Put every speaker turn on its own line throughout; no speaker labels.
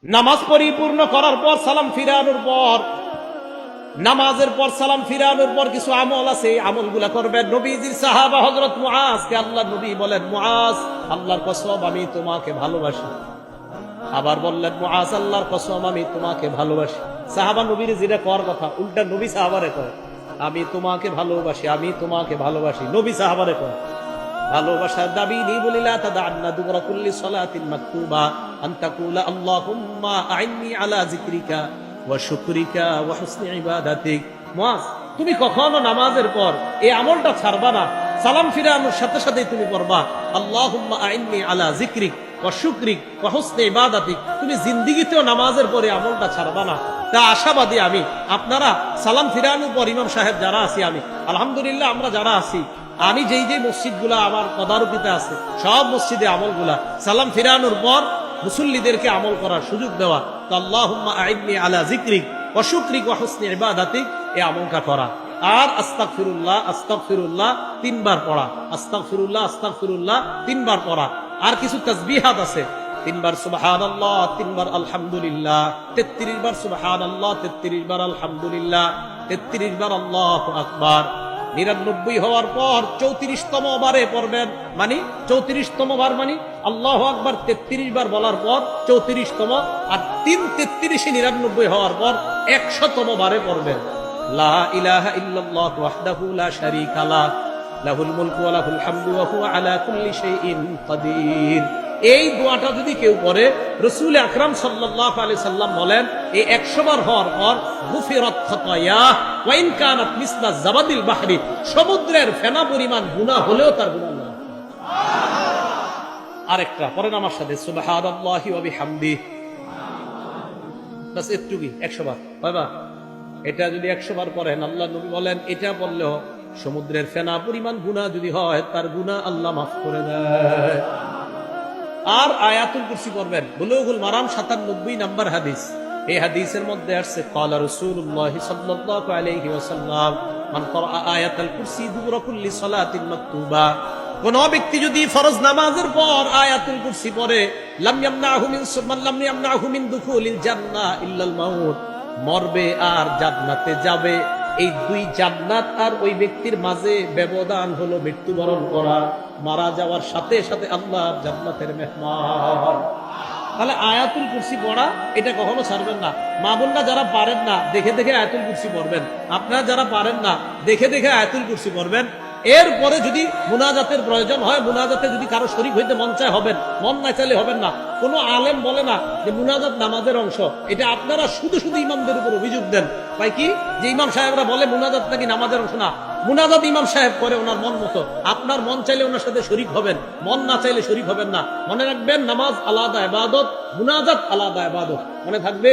নামাজ পরিপূর্ণ করার পর সালাম ফিরানোর পর, নামাজের পর সালাম ফিরানোর পর কিছু আমল আছে, আমলগুলা করবেন। নবীজির সাহাবা হযরত মুআজকে আল্লাহ নবী বলেন, মুআজ আল্লাহর কসম আমি তোমাকে ভালোবাসি। আবার বললেন, মুআজ আল্লাহর কসম আমি তোমাকে ভালোবাসি। সাহাবা নবীর যেটা করার কথা উল্টা নবী সাহাবারে কয়, আমি তোমাকে ভালোবাসি, আমি তোমাকে ভালোবাসি। নবী সাহাবারে কয় ভালোবাসার দাবি নি বলিলা তাদান্না দুবরা কুল্লি সালাতিন মাকতুবা আন তাকুলা আল্লাহুম্মা আইন্নি আলা যিকরিকা ওয়া শুকরিকা ওয়া হুসনি ইবাদাতিক। মুআজ তুমি কখনো নামাজের পর এই আমলটা ছাড়বা না। সালাম ফিরানোর সাথে সাথে তুমি পড়বা আল্লাহুম্মা আইন্নি আলা যিকরিক ওয়া শুকরিক ওয়া হুসনি ইবাদাতিক। তুমি জিন্দেগিতেও নামাজের পরে আমলটা ছাড়বা না। তা আশাবাদী আমি। আপনারা সালাম ফিরানোর পর ইমাম সাহেব যারা আছি, আমি আলহামদুলিল্লাহ আমরা যারা আছি, আমি যেই যে মসজিদগুলা আমার তদারকিতে আছে সব মসজিদে আমলগুলা সালাম ফিরানোর পর মুসল্লিদেরকে আমল করার সুযোগ দেওয়া। তো আল্লাহুম্মা আইন্নি আলা যিকরিক ওয়া শুকরিক ওয়া হুসনি ইবাদাতিক, এই আমলটা করা। আর আস্তাগফিরুল্লাহ আস্তাগফিরুল্লাহ 3 বার পড়া, আস্তাগফিরুল্লাহ আস্তাগফিরুল্লাহ 3 বার পড়া। আর কিছু তাসবিহাত আছে, 3 বার সুবহানাল্লাহ, 3 বার আলহামদুলিল্লাহ, 33 বার সুবহানাল্লাহ, 33 বার আলহামদুলিল্লাহ, 33 বার আল্লাহু আকবার। 99 হওয়ার পর 34তম বারে পড়বেন, মানে 34তম বার মানে আল্লাহু আকবার 33 বার বলার পর 34তম, আর 3 33 99 হওয়ার পর 100তম বারে পড়বেন লা ইলাহা ইল্লাল্লাহু ওয়াহদাহু লা শারীকা লাহু লাহুল মুলকু ওয়া লাহুল হামদু ওয়া হুয়া আলা কুল্লি শাইইন কাদির। এই দোয়াটা যদি কেউ পড়ে, রাসূল আকরাম সাল্লাল্লাহু আলাইহি সাল্লাম বলেন এই 100 বার হওয়ার পর গুফিরাত খাতায়া ওয়া ইন কানাত মিসলা জাবাদিল বাহরি, সমুদ্রের ফেনা পরিমাণ গুনাহ হলেও তার গুনাহ না। আরেকটা পড়েন আমার সাথে, সুবহানাল্লাহি ওয়া বিহামদিহি, বাস এটুকুই 100 বার বাবা। এটা যদি 100 বার পড়েন, আল্লাহ নবী বলেন এটা পড়লেও সমুদ্রের ফেনা পরিমাণ গুনাহ যদি হয় তার গুনাহ আল্লাহ মাফ করে দেয়। আর আয়াতুল কুরসি পড়বেন। বুলুগুল মারাম 97 নম্বর হাদিস, এই হাদিসের মধ্যে আসছে ক্বালা রাসূলুল্লাহ সাল্লাল্লাহু আলাইহি ওয়াসাল্লাম মান ক্বারা আয়াতুল কুরসি দুবরা কুল্লি সালাতিন মাকতুবা, কোন ব্যক্তি যদি ফরজ নামাজের পর আয়াতুল কুরসি পড়ে, লাম ইয়ামনাহু মিন দুখুলিল জান্নাহ ইল্লাল মাউত, মরবে আর জান্নাতে যাবে। এই 2 জান্নাত আর ওই ব্যক্তির মাঝে ব্যবধান হলো মৃত্যুবরণ করা। মারা যাওয়ার সাথে সাথে আল্লাহ জান্নাতের মেহমান। তাহলে আয়াতুল কুরসি পড়া এটা কখনো ছাড়বেন না। মা বোনরা যারা পারেন না দেখে দেখে আয়াতুল কুরসি পড়বেন, আপনারা যারা পারেন না দেখে দেখে আয়াতুল কুরসি পড়বেন। এরপরে যদি মুনাজাতের প্রয়োজন হয়, মুনাজাতে যদি কারো শরীক হইতে মন চায় হবেন, মন না চাইলে হবেন না। কোনো আলেম বলে না যে মুনাজাত নামাজের অংশ, এটা আপনারা শুধু শুধু ইমামদের উপর অভিযোগ দেন। ভাই কি যে ইমাম সাহেবরা বলে মুনাজাত নাকি নামাজের অংশ না, মুনাজাত ইমাম সাহেব করে ওনার মন মতো। আপনার মন চাইলে ওনার সাথে শরীক হবেন, মন না চাইলে শরীক হবেন না। মনে রাখবেন নামাজ আলাদা ইবাদত, মুনাজাত আলাদা ইবাদত। মনে থাকবে,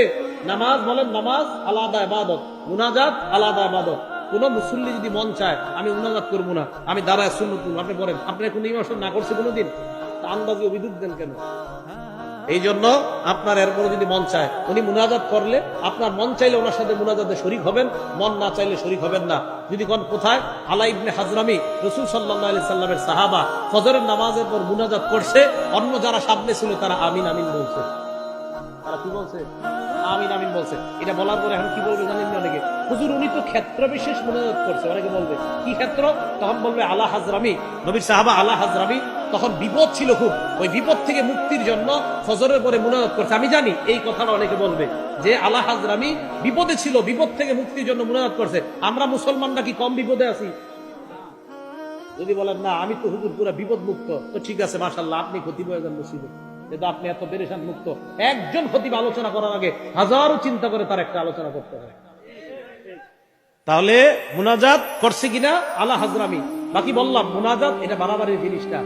নামাজ বলেন নামাজ আলাদা ইবাদত, মুনাজাত আলাদা ইবাদত। কোন মুসল্লি যদি মন চায় আমি মুনাজাত করবো না, আমি দাঁড়ায় সুন্নত করবো, আপনি বলেন আপনার কোন ইমাম না করছে কোনোদিন, আন্দাজে অভিযোগ দেন কেন? এই জন্য আপনার এরপরে যদি মন চায় উনি মুনাজাত করলে আপনার মন চাইলে ওনার সাথে মুনাজাতে শরীক হবেন, মন না চাইলে শরীক হবেন না। যদি কোন কোথায় আলা ইবনে হাজরামি রাসূল সাল্লাল্লাহু আলাইহি সাল্লামের সাহাবা ফজরের নামাজের পর মুনাজাত করছে, অন্য যারা সামনে ছিল তারা আমিন আমিন বলছে। তারা কি বলছে? আমিন আমিন বলছে। এটা বলার পরে এখন কি বলবে জানেন না অনেকে, হুজুর উনি তো ক্ষেত্র বিশেষ মুনাজাত করছে। অনেকে বলবে কি ক্ষেত্র? তখন বলবে আলা হাজরামি, নবীর সাহাবা আলা হাজরামি তখন বিপদ ছিল খুব, ওই বিপদ থেকে মুক্তির জন্য ফজরের পরে মুনাজাত করছে। আমি জানি এই কথাটা অনেকে বলবে যে আলা হাজরামি বিপদে ছিল, বিপদ থেকে মুক্তির জন্য মুনাজাত করছে। আমরা মুসলমানরা কি কম বিপদে আছি? যদি বলেন না আমি তো হুজুর পুরো বিপদ মুক্ত, তো ঠিক আছে মাশাআল্লাহ, আপনি খতিব হয়ে যান মসজিদে, কিন্তু আপনি এত পেরেশান মুক্ত। একজন খতিব আলোচনা করার আগে হাজারো চিন্তা করে তার একটা আলোচনা করতে হয়। তাহলে মুনাজাত করছে কিনা আলা হাজরামি। বাকি বললাম মুনাজাত এটা বাড়াবাড়ির জিনিসটা।